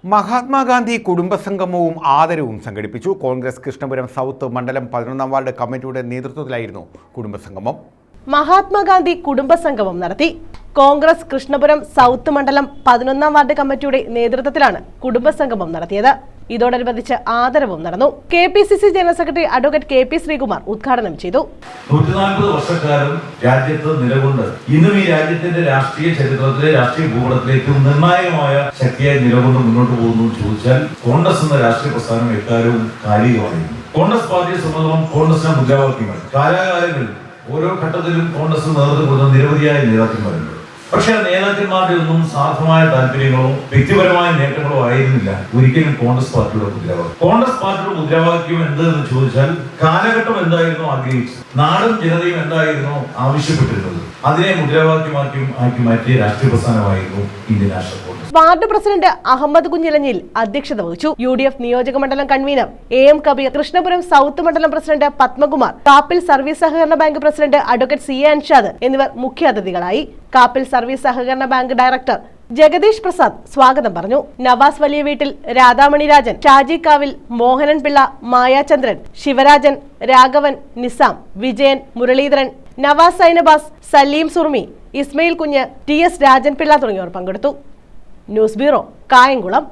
മഹാത്മാഗാന്ധി കുടുംബസംഗമവും ആദരവും സംഘടിപ്പിച്ചു. കോൺഗ്രസ് കൃഷ്ണപുരം സൗത്ത് മണ്ഡലം 11-ാം വാർഡ് കമ്മിറ്റിയുടെ നേതൃത്വത്തിലായിരുന്നു കുടുംബസംഗമം. മഹാത്മാഗാന്ധി കുടുംബസംഗമം നടത്തി. കോൺഗ്രസ് കൃഷ്ണപുരം സൗത്ത് മണ്ഡലം 11-ാം വാർഡ് കമ്മിറ്റിയുടെ നേതൃത്വത്തിലാണ് കുടുംബസംഗമം നടത്തിയത്. ഇതോടനുബന്ധിച്ച് ആദരവും നടന്നു. KPCC general secretary advocate KP Sreekumar ഉദ്ഘാടനം ചെയ്തു. 140 വർഷക്കാലം രാജ്യത്ത് നിലകൊണ്ട് ഇന്നും ഈ രാജ്യത്തിന്റെ രാഷ്ട്രീയ ചരിത്രത്തിലെ രാഷ്ട്രീയ ഭൂപടത്തിലെ ഏറ്റവും നിർണായകമായ ശക്തിയായി നിലകൊണ്ട് മുന്നോട്ട് പോകുന്നു എന്ന് ചോദിച്ചാൽ കോൺഗ്രസ് എന്ന രാഷ്ട്രീയ പ്രസ്ഥാനം എക്കാലവും കാലികമായിരുന്നു. കോൺഗ്രസ് പാർട്ടിയെ സംബന്ധിച്ചിടത്തോളം കോൺഗ്രസിന്റെ മുദ്രാവാക്യങ്ങൾ കാലാകാലങ്ങളിൽ ഓരോ ഘട്ടത്തിലും കോൺഗ്രസ് നേതൃത്വം കൊടുക്കുന്ന നിരവധിയായ നേതാക്കന്മാരുണ്ട്. പക്ഷെ ആ നേതാക്കന്മാരുടെ ഒന്നും സാധ്യമായ താല്പര്യങ്ങളോ വ്യക്തിപരമായ നേട്ടങ്ങളോ ആയിരുന്നില്ല ഒരിക്കലും കോൺഗ്രസ് പാർട്ടിയുടെ മുദ്രാവാക്യം. കോൺഗ്രസ് പാർട്ടിയുടെ മുദ്രാവാക്യം എന്തെന്ന് ചോദിച്ചാൽ കാലഘട്ടം എന്തായിരുന്നു ആഗ്രഹിച്ചത്, നാടും ജനതയും എന്തായിരുന്നു ആവശ്യപ്പെട്ടിരുന്നത്, അതിനെ മുദ്രാവാക്യമാക്കി മാറ്റിയ രാഷ്ട്രീയ പ്രസ്ഥാനമായിരുന്നു Indian National Congress. Ward president Ahammed കുഞ്ഞിലഞ്ഞിൽ അധ്യക്ഷത വഹിച്ചു. UDF നിയോജക മണ്ഡലം convener AM Kabeer, Krishnapuram south മണ്ഡലം പ്രസിഡന്റ് പത്മകുമാർ, കാപ്പിൽ സർവീസ് സഹകരണ bank president advocate CA Anshad എന്നിവർ മുഖ്യാതിഥികളായി. കാപ്പിൽ സർവീസ് സഹകരണ ബാങ്ക് ഡയറക്ടർ ജഗദീഷ് പ്രസാദ് സ്വാഗതം പറഞ്ഞു. നവാസ് വലിയ വീട്ടിൽ, രാധാമണി രാജൻ, ഷാജി കാവിൽ, മോഹനൻ പിള്ള, മായാചന്ദ്രൻ, ശിവരാജൻ, രാഘവൻ, നിസാം, വിജയൻ, മുരളീധരൻ, നവാസ് സൈനബാസ്, സലീം സുർമി, ഇസ്മയിൽ കുഞ്ഞ്, TS രാജൻ പിള്ള തുടങ്ങിയവർ പങ്കെടുത്തു. News bureau, Kayamkulam.